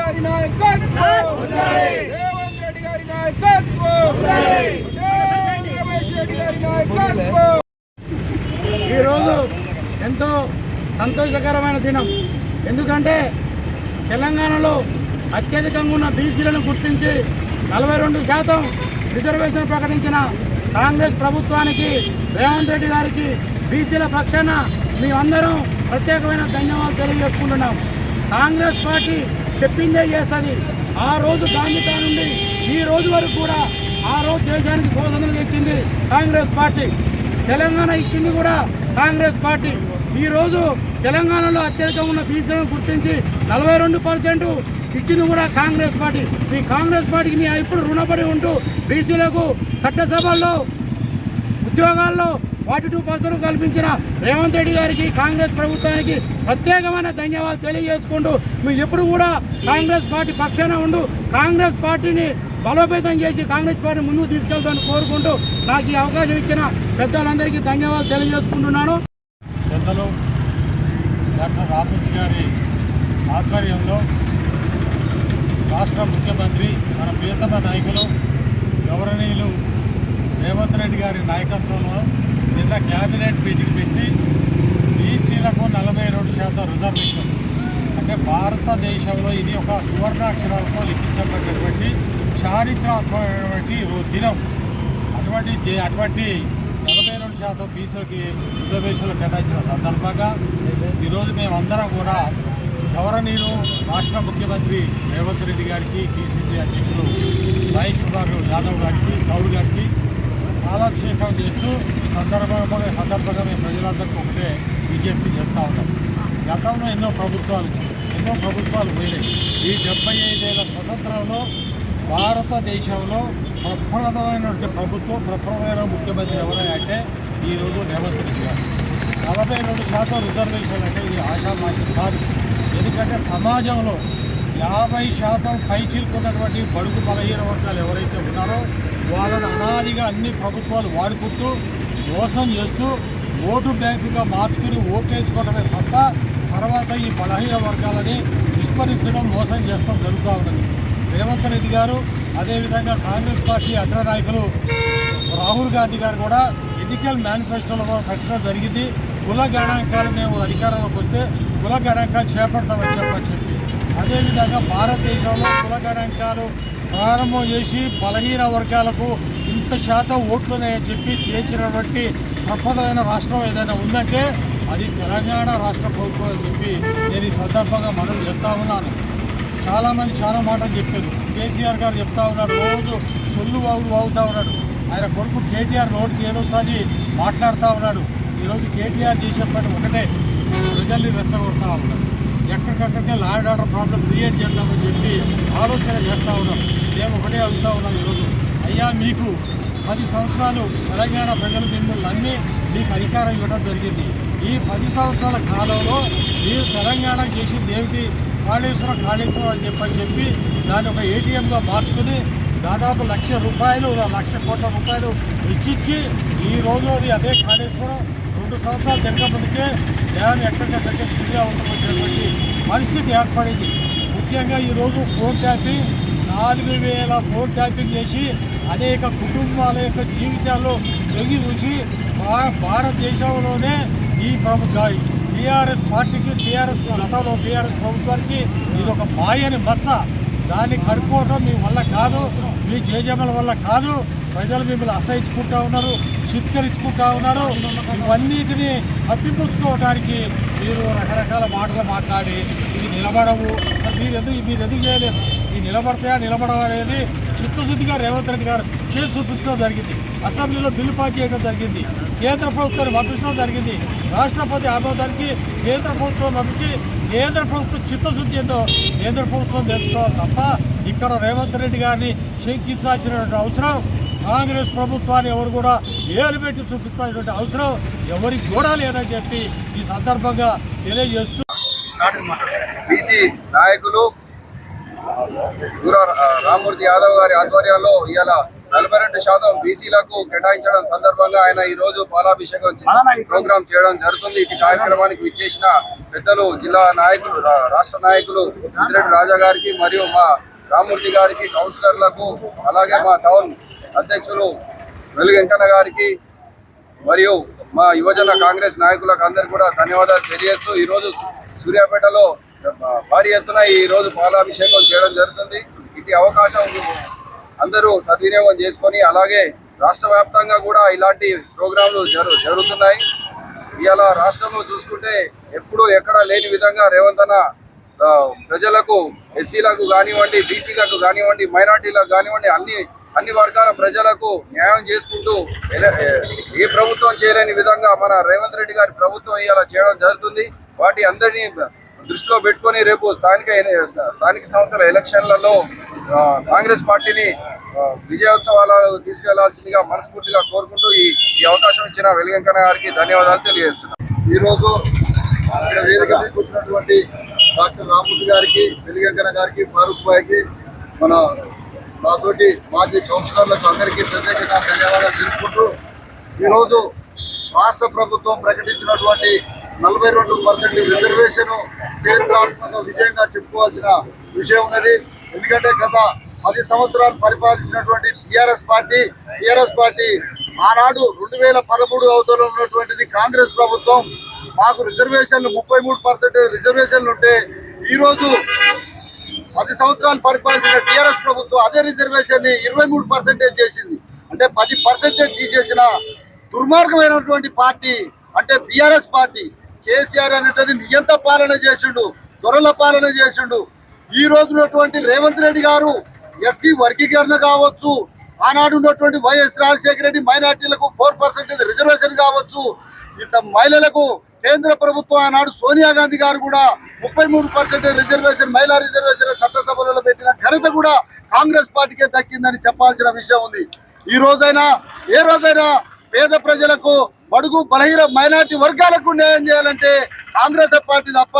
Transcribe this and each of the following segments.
గారి నాయకత్వం, రేవంత్ రెడ్డి గారి నాయకత్వం, రమేష్ రెడ్డి గారి నాయకత్వం. ఈరోజు ఎంతో సంతోషకరమైన దినం. ఎందుకంటే తెలంగాణలో అత్యధికంగా ఉన్న బీసీలను గుర్తించి 42% రిజర్వేషన్ ప్రకటించిన కాంగ్రెస్ ప్రభుత్వానికి, రేవంత్ రెడ్డి గారికి బీసీల పక్షాన మేమందరం ప్రత్యేకమైన ధన్యవాదాలు తెలియజేసుకుంటున్నాం. కాంగ్రెస్ పార్టీ చెప్పిందే చేస్తుంది. ఆ రోజు గాంధీ నుండి ఈ రోజు వరకు కూడా ఆ రోజు దేశానికి స్వాతంత్రం తెచ్చింది కాంగ్రెస్ పార్టీ, తెలంగాణ ఇచ్చింది కూడా కాంగ్రెస్ పార్టీ. ఈరోజు తెలంగాణలో అత్యధికంగా ఉన్న బీసీలను గుర్తించి 42% ఇచ్చింది కూడా కాంగ్రెస్ పార్టీ. ఈ కాంగ్రెస్ పార్టీకి మేము ఇప్పుడు రుణపడి ఉంటూ బీసీలకు చట్టసభల్లో ఉద్యోగాల్లో 42% కల్పించిన రేవంత్ రెడ్డి గారికి, కాంగ్రెస్ ప్రభుత్వానికి ప్రత్యేకమైన ధన్యవాదాలు తెలియజేసుకుంటూ మేము ఎప్పుడు కూడా కాంగ్రెస్ పార్టీ పక్షాన ఉంటూ కాంగ్రెస్ పార్టీని బలోపేతం చేసి కాంగ్రెస్ పార్టీని ముందుకు తీసుకెళ్తామని కోరుకుంటూ నాకు ఈ అవకాశం ఇచ్చిన పెద్దలందరికీ ధన్యవాదాలు తెలియజేసుకుంటున్నాను. పెద్దలు డాక్టర్ రామూర్తి గారి ఆధ్వర్యంలో రాష్ట్ర ముఖ్యమంత్రి, మన ప్రియతమ నాయకులు గౌరవనీయులు రేవంత్ రెడ్డి గారి నాయకత్వంలో నిన్న క్యాబినెట్ మీటింగ్ పెట్టి బీసీలకు 42% రిజర్వేషన్, అంటే భారతదేశంలో ఇది ఒక సువర్ణాక్షరాలతో లిఖించబడినటువంటి చారిత్రాత్మకమైనటువంటి దినం. అటువంటి 42% బీసీలకి రిజర్వేషన్లు కేటాయించిన సందర్భంగా ఈరోజు మేమందరం కూడా గౌరవనీయులు రాష్ట్ర ముఖ్యమంత్రి రేవంత్ రెడ్డి గారికి, పిసిసి అధ్యక్షులు మహేష్ కుమార్ యాదవ్ గారికి, గౌడ్ గారికి పాలాభిషేకం చేస్తూ సందర్భంగా మేము ప్రజలందరికీ ఒకటే విజ్ఞప్తి చేస్తూ ఉంటాం. గతంలో ఎన్నో ప్రభుత్వాలు వచ్చాయి, ఎన్నో ప్రభుత్వాలు పోయినాయి. ఈ 75 ఏళ్ల స్వతంత్రంలో భారతదేశంలో ప్రప్రథమైనటువంటి ప్రభుత్వం, ప్రప్రథమైన ముఖ్యమంత్రి ఎవరైనా అంటే ఈరోజు రేవంత్ రెడ్డి గారు. 42% రిజర్వేషన్ అంటే ఇది ఆషామాషి కాదు. ఎందుకంటే సమాజంలో 50% పైచిలుకున్నటువంటి బడుగు బలహీన వర్గాలు ఎవరైతే ఉన్నారో వాళ్ళని అనాదిగా అన్ని ప్రభుత్వాలు వాడుకుంటూ మోసం చేస్తూ ఓటు బ్యాంకుగా మార్చుకుని ఓట్లేసుకోవడమే తప్ప తర్వాత ఈ బలహీన వర్గాలని విస్మరించడం, మోసం చేస్తాం జరుగుతూ ఉన్నది. రేవంత్ రెడ్డి గారు, అదేవిధంగా కాంగ్రెస్ పార్టీ అగ్రనాయకులు రాహుల్ గాంధీ గారు కూడా ఎన్నికల మేనిఫెస్టోలో పెట్టడం జరిగింది. కుల గణాంకాలు మేము అధికారంలోకి వస్తే కుల గణాంకాలు చేపడతామని చెప్పి, అదేవిధంగా భారతదేశంలో కుల గణాంకాలు ప్రారంభం చేసి బలహీన వర్గాలకు ఇంత శాతం ఓట్లున్నాయని చెప్పి తేల్చినటువంటి ప్రప్రథమైన రాష్ట్రం ఏదైనా ఉందంటే అది తెలంగాణ రాష్ట్ర ప్రభుత్వం అని చెప్పి నేను ఈ సందర్భంగా మనవి చేస్తూ ఉన్నాను. చాలామంది చాలా మాటలు చెప్పారు. కేసీఆర్ గారు చెప్తా ఉన్నాడు, రోజు సొల్లు వాగుతూ ఉన్నాడు. ఆయన కొడుకు కేటీఆర్ నోటికి ఏదోసారి మాట్లాడుతూ ఉన్నాడు. ఈరోజు కేటీఆర్ చేసే పని ఒకటే, ప్రజల్ని రెచ్చగొడతా ఉన్నాడు. ఎక్కడికక్కడికే law and order problem create చేద్దామని చెప్పి ఆలోచన చేస్తూ ఉన్నాం. మేము ఒకటే అడుగుతూ ఉన్నాం ఈరోజు, అయ్యా మీకు 10 సంవత్సరాలు తెలంగాణ ప్రజలు మిమ్మల్ని నమ్మి మీకు అధికారం ఇవ్వడం జరిగింది. ఈ 10 సంవత్సరాల కాలంలో మీరు తెలంగాణ చేసింది ఏమిటి? కాళేశ్వరం అని చెప్పి దాన్ని ఒక ఏటీఎంగా మార్చుకుని దాదాపు 1,00,000 రూపాయలు, 1,00,000 కోట్ల రూపాయలు ఇచ్చి ఈరోజు అది అదే కాళేశ్వరం 2 సంవత్సరాలు తిరగకపోతే డ్యామ్ ఎక్కడికక్కడికే శిథిలా ఉంటున్నటువంటి పరిస్థితి ఏర్పడింది. ముఖ్యంగా ఈరోజు ఫోన్ ట్యాపింగ్, 4,000 ఫోన్ ట్యాపింగ్ చేసి అనేక కుటుంబాల యొక్క జీవితాల్లో వెలిగి చూసి భారతదేశంలోనే ఈ టీఆర్ఎస్ పార్టీకి, గతంలో టీఆర్ఎస్ ప్రభుత్వానికి ఇది ఒక మాయని మచ్చ. దాన్ని కడుక్కోవడం మీ వల్ల కాదు, మీ జేజమ్మల వల్ల కాదు. ప్రజలు మిమ్మల్ని అసహించుకుంటూ ఉన్నారు, చిత్కరించుకుంటూ ఉన్నారు. ఇవన్నిటిని తప్పిపుచ్చుకోవడానికి మీరు రకరకాల మాటలు మాట్లాడి ఇది నిలబడవు, మీరు ఎందుకు చేయలేదు, ఈ నిలబడతాయా అనేది చిత్తశుద్ధిగా రేవంత్ రెడ్డి గారు చేసి చూపించడం జరిగింది. అసెంబ్లీలో బిల్లు పాస్ చేయడం జరిగింది, కేంద్ర ప్రభుత్వాన్ని పంపించడం జరిగింది. రాష్ట్రపతి ఆమోదానికి కేంద్ర ప్రభుత్వం పంపించి కేంద్ర ప్రభుత్వం చిత్తశుద్ధి ఏంటో కేంద్ర ప్రభుత్వం తెలుసుకోవాలి తప్ప ఇక్కడ రేవంత్ రెడ్డి గారిని శంకించాల్సినటువంటి అవసరం, కాంగ్రెస్ ప్రభుత్వాన్ని ఎవరు కూడా ఏలు పెట్టి చూపిస్తాల్సినటువంటి అవసరం ఎవరికి కూడా లేదని చెప్పి ఈ సందర్భంగా తెలియజేస్తూ బీసీ నాయకులు రామూర్తి యాదవ్ గారి ఆధ్వర్యంలో ఇవాళ 42% బీసీలకు కేటాయించడం సందర్భంగా ఆయన ఈ రోజు పాలాభిషేకం ప్రోగ్రాం చేయడం జరుగుతుంది. ఈ కార్యక్రమానికి విచ్చేసిన పెద్దలు, జిల్లా నాయకులు, రాష్ట్ర నాయకులు ఇంద్రెడ్డి రాజా గారికి మరియు మా రామూర్తి గారికి, కౌన్సిలర్లకు, అలాగే మా టౌన్ అధ్యక్షులు వెలుగెంకన్న గారికి మరియు మా యువజన కాంగ్రెస్ నాయకులకు అందరికీ కూడా ధన్యవాదాలు తెలియజేస్తూ ఈరోజు సూర్యాపేటలో భారీ ఎత్తున ఈరోజు పాలాభిషేకం చేయడం జరుగుతుంది. ఇది అవకాశం అందరూ సద్వినియోగం చేసుకొని, అలాగే రాష్ట్ర వ్యాప్తంగా కూడా ఇలాంటి ప్రోగ్రాంలు జరుగుతున్నాయి. ఇవాళ రాష్ట్రంలో చూసుకుంటే ఎప్పుడూ ఎక్కడ లేని విధంగా రేవంత్ అన్న ప్రజలకు, ఎస్సీలకు కానివ్వండి, బీసీలకు కానివ్వండి, మైనార్టీలకు కానివ్వండి, అన్ని వర్గాల ప్రజలకు న్యాయం చేసుకుంటూ ఏ ప్రభుత్వం చేయలేని విధంగా మన రేవంత్ రెడ్డి గారి ప్రభుత్వం ఇవాళ చేయడం జరుగుతుంది. వాటి అందరినీ దృష్టిలో పెట్టుకొని రేపు స్థానిక సంస్థల ఎలక్షన్లలో కాంగ్రెస్ పార్టీని విజయోత్సవాలు తీసుకెళ్లాల్సిందిగా మనస్ఫూర్తిగా కోరుకుంటూ ఈ అవకాశం ఇచ్చిన వెలుగెంకన్న గారికి ధన్యవాదాలు తెలియజేస్తున్నాను. ఈరోజు ఇక్కడ వేదిక మీదకి వచ్చినటువంటి డాక్టర్ రామూర్తి గారికి, వెలుగెంకన్న గారికి, ఫారూక్ భాయ్కి, నాతోటి మాజీ కౌన్సిలర్లకు అందరికీ ప్రత్యేకంగా ధన్యవాదాలు తెలుపుకుంటూ, ఈరోజు రాష్ట్ర ప్రభుత్వం ప్రకటించినటువంటి 42% రిజర్వేషన్ చరిత్రాత్మక విజయంగా చెప్పుకోవాల్సిన విషయం ఉన్నది. ఎందుకంటే గత 10 సంవత్సరాలు పరిపాలించినటువంటి టీఆర్ఎస్ పార్టీ ఆనాడు 2013 అవతలో ఉన్నటువంటిది కాంగ్రెస్ ప్రభుత్వం మాకు రిజర్వేషన్లు 33% రిజర్వేషన్లు ఉంటే, ఈరోజు 10 సంవత్సరాలు పరిపాలించిన టీఆర్ఎస్ ప్రభుత్వం అదే రిజర్వేషన్ ని 23% చేసింది. అంటే 10% తీసేసిన దుర్మార్గమైనటువంటి పార్టీ అంటే బీఆర్ఎస్ పార్టీ. కేసీఆర్ అనేటది నియంత పాలన చేసిండు, దొరల పాలన చేసిండు. ఈ రోజు ఉన్నటువంటి రేవంత్ రెడ్డి గారు ఎస్సీ వర్గీకరణ కావచ్చు, ఆనాడు ఉన్నటువంటి వైఎస్ రాజశేఖర రెడ్డి మైనార్టీలకు 4% రిజర్వేషన్ కావచ్చు, ఇంత మహిళలకు కేంద్ర ప్రభుత్వం ఆనాడు సోనియా గాంధీ గారు కూడా 33% రిజర్వేషన్, మహిళా రిజర్వేషన్ చట్టసభలలో పెట్టిన ఘనత కూడా కాంగ్రెస్ పార్టీకే దక్కిందని చెప్పాల్సిన విషయం ఉంది. ఈ రోజైనా ఏ రోజైనా పేద ప్రజలకు, బడుగు బలహీన మైనార్టీ వర్గాలకు న్యాయం చేయాలంటే కాంగ్రెస్ పార్టీ తప్ప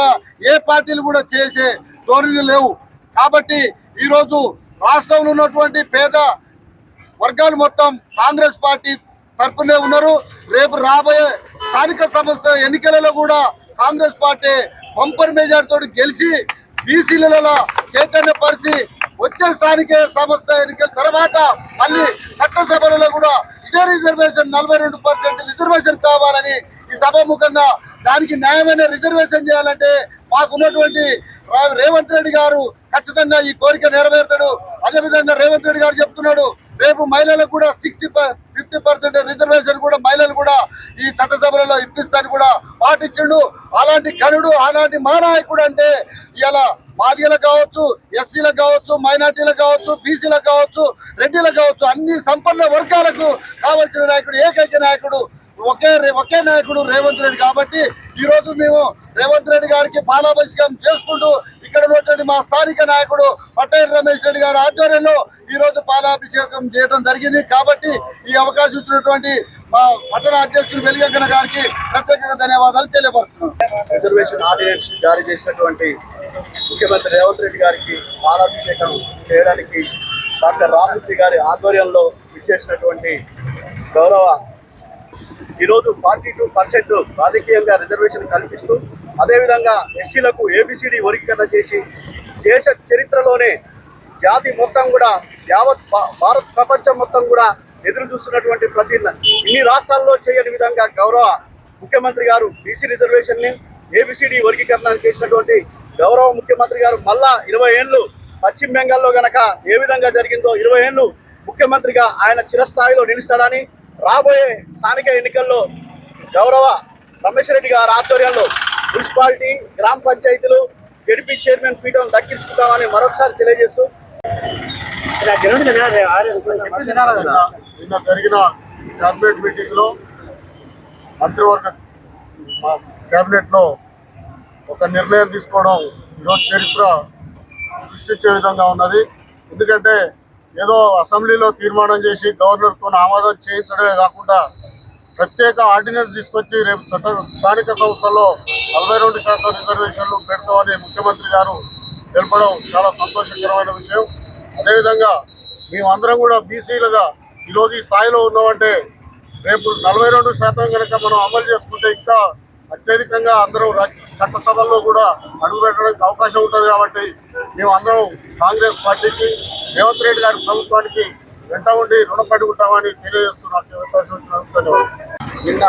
ఏ పార్టీలు కూడా చేసే ధోరణి లేవు. కాబట్టి ఈరోజు రాష్ట్రంలో ఉన్నటువంటి పేద వర్గాలు మొత్తం కాంగ్రెస్ పార్టీ తరపునే ఉన్నారు. రేపు రాబోయే స్థానిక సంస్థ ఎన్నికలలో కూడా కాంగ్రెస్ పార్టీ బంపర్ మెజార్టీతో గెలిచి బీసీలలో చైతన్యపరిచి వచ్చే స్థానిక సంస్థ ఎన్నికల తర్వాత మళ్ళీ చట్టసభలలో కూడా ఇదే రిజర్వేషన్ 42% రిజర్వేషన్ కావాలని ఈ సభాముఖంగా దానికి న్యాయమైన రిజర్వేషన్ చేయాలంటే మాకున్నటువంటి రేవంత్ రెడ్డి గారు ఖచ్చితంగా ఈ కోరిక నెరవేర్తాడు. అదేవిధంగా రేవంత్ రెడ్డి గారు చెప్తున్నాడు, రేపు మహిళలకు కూడా 50% రిజర్వేషన్ కూడా మహిళలు కూడా ఈ చట్టసభలలో ఇప్పిస్తారని కూడా పాటించిండు. అలాంటి కనుడు, అలాంటి మహానాయకుడు అంటే ఇలా మాదిగలకు కావచ్చు, ఎస్సీలకు కావచ్చు, మైనార్టీలకు కావచ్చు, బీసీలకు కావచ్చు, రెడ్డిలకు కావచ్చు, అన్ని సంపన్న వర్గాలకు కావాల్సిన నాయకుడు, ఏకైక నాయకుడు, ఒకే నాయకుడు రేవంత్ రెడ్డి. కాబట్టి ఈ రోజు మేము రేవంత్ రెడ్డి గారికి పాలాభిషేకం చేసుకుంటూ ఇక్కడ ఉన్నటువంటి మా స్థానిక నాయకుడు పటేల్ రమేష్ రెడ్డి గారి ఆధ్వర్యంలో ఈ రోజు పాలాభిషేకం చేయడం జరిగింది. కాబట్టి ఈ అవకాశం ఇచ్చినటువంటి మా పట్టణ అధ్యక్షులు వెలుగెంకన్న గారికి ప్రత్యేకంగా ధన్యవాదాలు తెలియపరుస్తున్నాం. రిజర్వేషన్ ఆర్డినెన్స్ జారీ చేసినటువంటి ముఖ్యమంత్రి రేవంత్ రెడ్డి గారికి పాలాభిషేకం చేయడానికి డాక్టర్ రామూర్తి గారి ఆధ్వర్యంలో ఇచ్చేసినటువంటి గౌరవ ఈరోజు 42% రాజకీయంగా రిజర్వేషన్ కల్పిస్తూ, అదేవిధంగా ఎస్సీలకు ఏబిసిడి వర్గీకరణ చేసి దేశ చరిత్రలోనే జాతి మొత్తం కూడా యావత్ భారత్ ప్రపంచం మొత్తం కూడా ఎదురు చూస్తున్నటువంటి ఇన్ని రాష్ట్రాల్లో చేయని విధంగా గౌరవ ముఖ్యమంత్రి గారు బీసీ రిజర్వేషన్ని ఏబిసిడి వర్గీకరణ చేసినటువంటి గౌరవ ముఖ్యమంత్రి గారు మళ్ళా 20 ఏళ్ళు పశ్చిమ బెంగాల్లో గనక ఏ విధంగా జరిగిందో 20 ఏళ్ళు ముఖ్యమంత్రిగా ఆయన చిరస్థాయిలో నిలుస్తాడని, రాబోయే స్థానిక ఎన్నికల్లో గౌరవ రమేష్ రెడ్డి గారి ఆధ్వర్యంలో మున్సిపాలిటీ, గ్రామ పంచాయతీలు, జడ్పీ చైర్మన్ పీఠం దక్కించుకుంటామని మరొకసారి తెలియజేస్తూ, నిన్న జరిగిన క్యాబినెట్ మీటింగ్ లో మంత్రివర్గ క్యాబినెట్ లో ఒక నిర్ణయం తీసుకోవడం ఈరోజు చరిత్ర సృష్టించే విధంగా ఉన్నది. ఎందుకంటే ఏదో అసెంబ్లీలో తీర్మానం చేసి గవర్నర్తో ఆమోదం చేయించడమే కాకుండా ప్రత్యేక ఆర్డినెన్స్ తీసుకొచ్చి రేపు స్థానిక సంస్థల్లో 42% రిజర్వేషన్లు పెడతామని ముఖ్యమంత్రి గారు తెలపడం చాలా సంతోషకరమైన విషయం. అదేవిధంగా మేమందరం కూడా బీసీలుగా ఈరోజు ఈ స్థాయిలో ఉన్నామంటే రేపు 42% కనుక మనం అమలు చేసుకుంటే ఇంకా అత్యధికంగా అందరం చట్టసభల్లో కూడా అడుగు పెట్టడానికి అవకాశం ఉంటుంది. కాబట్టి మేము అందరం కాంగ్రెస్ పార్టీకి రేవంత్ రెడ్డి గారి ప్రభుత్వానికి వెంట ఉండి రుణపడి ఉంటామని తెలియజేస్తున్నాను. అవకాశం ఇచ్చినందుకు ధన్యవాదాలు. నిన్న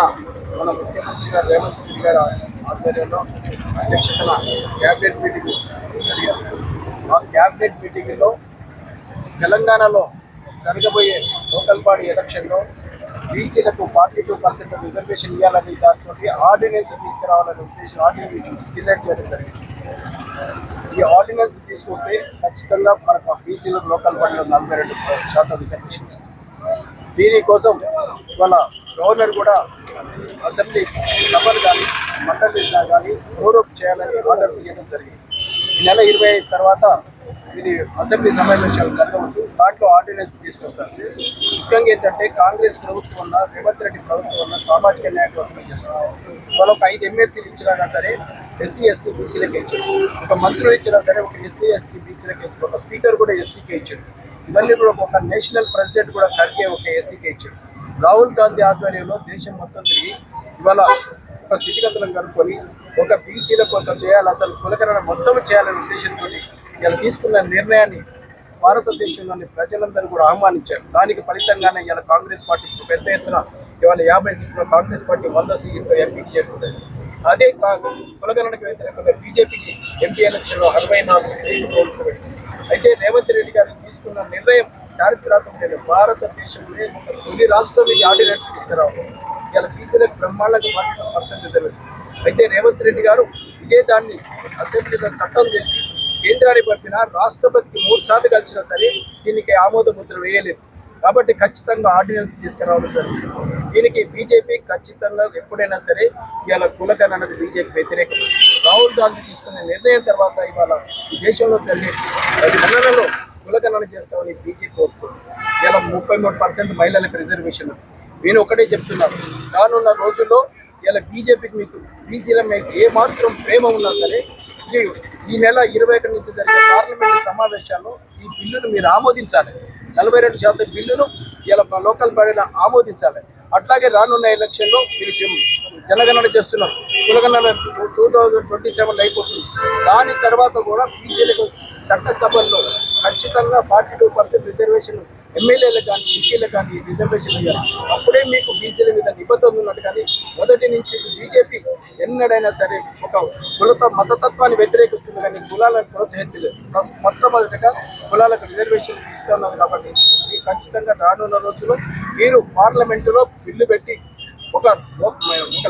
మన ముఖ్యమంత్రి గారు రేవంత్ రెడ్డి గారు ఆధ్వర్యంలో అధ్యక్షతన క్యాబినెట్ మీటింగ్ జరిగింది. ఆ క్యాబినెట్ మీటింగ్లో తెలంగాణలో జరగబోయే లోకల్ బాడీ ఎలక్షన్లో బీసీలకు 42% రిజర్వేషన్ ఇవ్వాలని దాంతో ఆర్డినెన్స్ తీసుకురావాలనే ఉద్దేశం ఆర్డినెన్స్ డిసైడ్ చేయడం జరిగింది. ఈ ఆర్డినెన్స్ తీసుకొస్తే ఖచ్చితంగా మనకు బీసీలకు లోకల్ బాడీలో 42% రిజర్వేషన్ ఇస్తుంది. దీనికోసం ఇవాళ గవర్నర్ కూడా అసెంబ్లీ సభలు కానీ మండలిగా కానీ గౌరవం చేయాలని ఆర్డర్స్ ఇవ్వడం జరిగింది. ఈ నెల 25 తర్వాత ఇది అసెంబ్లీ సమావేశాలు జరగవచ్చు. దాంట్లో ఆర్డినెన్స్ తీసుకొస్తారు. ముఖ్యంగా ఏంటంటే కాంగ్రెస్ ప్రభుత్వం వల్ల రేవంత్ రెడ్డి ప్రభుత్వం వల్ల సామాజిక న్యాయం కోసం చేస్తున్నారు. వాళ్ళు ఒక 5 ఎమ్మెల్సీలు ఇచ్చినా సరే ఎస్సీ ఎస్టీ బీసీలకే ఇచ్చారు. ఒక మంత్రులు ఇచ్చినా సరే ఒక ఎస్సీ ఎస్టీ బీసీలకే ఇచ్చారు. ఒక స్పీకర్ కూడా ఎస్టీకే ఇచ్చారు. ఇవన్నీ కూడా ఒక నేషనల్ ప్రెసిడెంట్ కూడా ఖర్గే ఒక ఎస్సీకే ఇచ్చారు. రాహుల్ గాంధీ ఆధ్వర్యంలో దేశం మొత్తం తిరిగి ఇవాళ ఒక స్థితిగతులను కనుక్కొని ఒక బీసీలకు కొంత చేయాలి, అసలు కులకరణ మొత్తం చేయాలనే ఉద్దేశంతో ఇలా తీసుకున్న నిర్ణయాన్ని భారతదేశంలోని ప్రజలందరూ కూడా ఆహ్వానించారు. దానికి ఫలితంగానే ఇలా కాంగ్రెస్ పార్టీ పెద్ద ఎత్తున ఇవాళ 50 సీట్లు, కాంగ్రెస్ పార్టీ 100 సీట్లు ఎంపీకి చేరుకుంటుంది. అదే కులగణనకు వ్యతిరేకంగా బీజేపీకి ఎంపీ ఎలక్షన్లో 64 సీట్లు కోల్పోయింది. అయితే రేవంత్ రెడ్డి గారు తీసుకున్న నిర్ణయం చారిత్రాత్మకమైన భారతదేశంలో ఒక తొలి రాష్ట్రం ఈ ఆర్డినెన్స్ తీసుకురావాలి. ఇలా బీసీలకు బ్రహ్మాండంగా 42% రిజర్వేషన్. అయితే రేవంత్ రెడ్డి గారు ఇదే దాన్ని అసెంబ్లీలో చట్టం చేసి కేంద్రానికి పంపిన రాష్ట్రపతికి 3 సార్లు కలిసినా సరే దీనికి ఆమోద ముద్ర వేయలేదు. కాబట్టి ఖచ్చితంగా ఆర్డినెన్స్ తీసుకురావడం జరుగుతుంది. దీనికి బీజేపీ ఖచ్చితంగా ఎప్పుడైనా సరే ఇవాళ కులగణనకు బీజేపీ వ్యతిరేకం. రాహుల్ గాంధీ తీసుకునే నిర్ణయం తర్వాత ఇవాళ ఈ దేశంలో జరిగే 10 నెలలలో కులగణన చేస్తామని బీజేపీ కోరుతుంది. ఇలా 33% మహిళలకు రిజర్వేషన్. నేను ఒకటే చెప్తున్నాను, రానున్న రోజుల్లో ఇలా బీజేపీకి మీకు బీసీల మీద ఏమాత్రం ప్రేమ ఉన్నా సరే ఈ నెల 21 నుంచి జరిగే పార్లమెంటు సమావేశాల్లో ఈ బిల్లును మీరు ఆమోదించాలి. 42% బిల్లును ఇలా లోకల్ బాడీలో ఆమోదించాలి. అట్లాగే రానున్న ఎలక్షన్లో మీరు జనగణన చేస్తున్నారు. కులగణన 2027 అయిపోతుంది. దాని తర్వాత కూడా బీసీలకు చట్టసభల్లో ఖచ్చితంగా 42% రిజర్వేషన్ ఎమ్మెల్యేలకు కానీ ఎంపీలకు కానీ రిజర్వేషన్ ఇవ్వాలి. అప్పుడే మీకు బీసీల మీద నిబద్ధత ఉన్నట్టు. కానీ మొదటి నుంచి బీజేపీ ఎన్నడైనా సరే ఒక మతతత్వాన్ని వ్యతిరేకిస్తుంది కానీ కులాలను ప్రోత్సహించలేదు. మొట్టమొదటిగా కులాలకు రిజర్వేషన్ ఇస్తున్నారు. కాబట్టి ఖచ్చితంగా రానున్న రోజుల్లో మీరు పార్లమెంటులో బిల్లు పెట్టి ఒక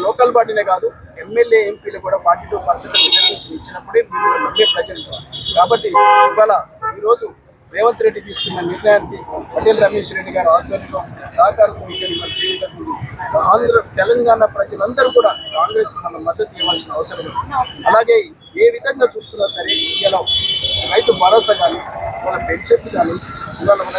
లోకల్ బాడీనే కాదు ఎమ్మెల్యే ఎంపీలు కూడా 42% రిజర్వేషన్ ఇచ్చినప్పుడే మీరు నమ్మే ప్రజలు. కాబట్టి ఇవాళ ఈరోజు రేవంత్ రెడ్డి తీసుకున్న నిర్ణయానికి పటేల్ రమేష్ రెడ్డి గారు ఆధ్వర్యంలో సహకారంతో ఆంధ్ర తెలంగాణ ప్రజలందరూ కూడా కాంగ్రెస్ మన మద్దతు ఇవ్వాల్సిన అవసరం ఉంది. అలాగే ఏ విధంగా చూసుకున్నా సరే ఇలా రైతు భరోసా కానీ మన పెన్షన్స్ కానీ ఇవాళ మన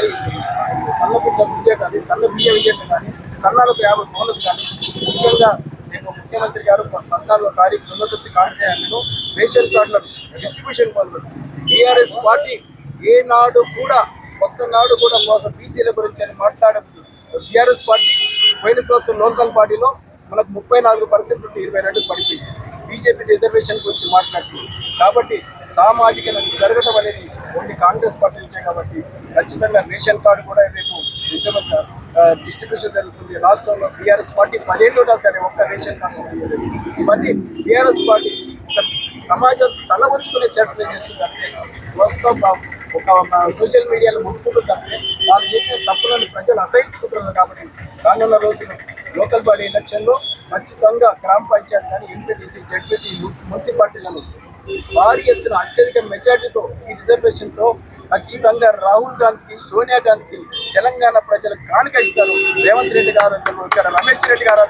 సన్న బిడ్డ విద్య కానీ సన్న బియ్య విద్య కానీ సన్నాలకు 50 బోనస్ కానీ ముఖ్యంగా నేను ముఖ్యమంత్రి గారు 14వ తారీఖు ఉన్నత కార్యాలయంలో రేషన్ కార్డుల డిస్ట్రిబ్యూషన్ పనులు టీఆర్ఎస్ పార్టీ ఏనాడు కూడా ఒక్కనాడు కూడా బీసీల గురించి అని మాట్లాడదు. టీఆర్ఎస్ పార్టీ పోయిన సంవత్సరం లోకల్ బాడీలో మనకు 34% నుండి 22 పడిపోయింది. బీజేపీ రిజర్వేషన్ గురించి మాట్లాడుతుంది. కాబట్టి సామాజిక జరగడం అనేది ఓన్లీ కాంగ్రెస్ పార్టీ నుంచే. కాబట్టి ఖచ్చితంగా రేషన్ కార్డు కూడా రేపు డిస్ట్రిబ్యూషన్ జరుగుతుంది. రాష్ట్రంలో టీఆర్ఎస్ పార్టీ 10 ఏళ్ళు ఉన్నా సరే ఒక్క రేషన్ కార్డు. ఇవన్నీ టీఆర్ఎస్ పార్టీ సమాజం తల వంచుకునే చేస్తూనే చేస్తుందంటే మొత్తం ఒక సోషల్ మీడియాలో ముట్టుకుంటుందంటే వాళ్ళు చేసిన తప్పులను ప్రజలు అసహించుకుంటున్నారు. కాబట్టి రానున్న రోజులు లోకల్ బాడీ ఎలక్షన్లో ఖచ్చితంగా గ్రామ పంచాయతీ కానీ ఎంపీటీసీ జడ్పీటీ మున్సిపాలిటీలను భారీ ఎత్తున అత్యధిక మెజార్టీతో ఈ రిజర్వేషన్తో ఖచ్చితంగా రాహుల్ గాంధీకి సోనియా గాంధీకి తెలంగాణ ప్రజలకు కానుక ఇస్తారు. రేవంత్ రెడ్డి గారు ఇక్కడ రమేష్ రెడ్డి గారు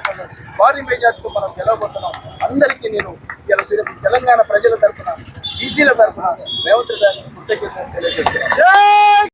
భారీ మెజార్టీతో మనం గెలవబోతున్నాం. అందరికీ నేను తెలంగాణ ప్రజల తరఫున బీసీల తరఫున రేవంత్ రెడ్డి గారికి కృతజ్ఞతలు తెలియజేస్తున్నాను.